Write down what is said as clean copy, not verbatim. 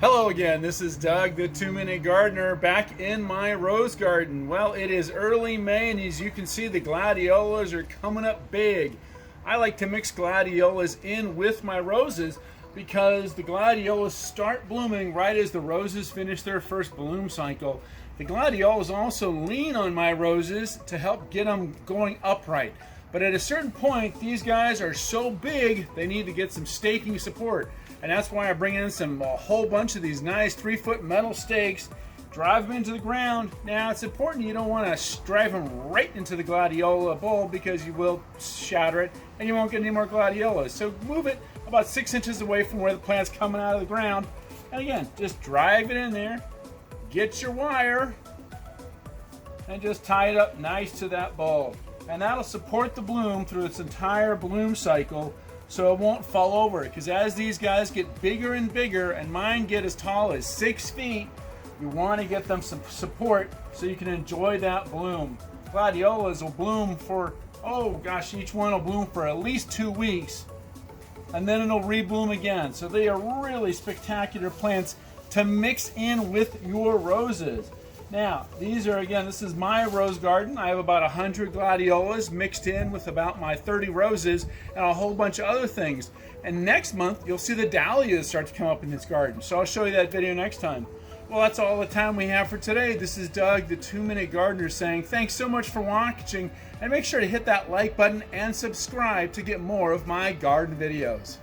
Hello again, this is Doug, the 2-Minute Gardener, back in my rose garden. Well, it is early May, and as you can see, the gladiolus are coming up big. I like to mix gladiolus in with my roses because the gladiolus start blooming right as the roses finish their first bloom cycle. The gladiolus also lean on my roses to help get them going upright. But at a certain point, these guys are so big, they need to get some staking support. And that's why I bring in a whole bunch of these nice 3-foot metal stakes, drive them into the ground. Now, it's important you don't want to drive them right into the gladiola bulb because you will shatter it and you won't get any more gladiolas. So move it about 6 inches away from where the plant's coming out of the ground. And again, just drive it in there, get your wire, and just tie it up nice to that bulb. And that'll support the bloom through its entire bloom cycle, so it won't fall over. Because as these guys get bigger and bigger, and mine get as tall as 6 feet, you want to get them some support so you can enjoy that bloom. Gladiolas will bloom for, oh gosh, each one will bloom for at least 2 weeks, and then it'll rebloom again. So they are really spectacular plants to mix in with your roses. Now, these are, again, this is my rose garden. I have about 100 gladiolas mixed in with about my 30 roses and a whole bunch of other things. And next month, you'll see the dahlias start to come up in this garden. So I'll show you that video next time. Well, that's all the time we have for today. This is Doug, the 2-Minute Gardener, saying thanks so much for watching, and make sure to hit that like button and subscribe to get more of my garden videos.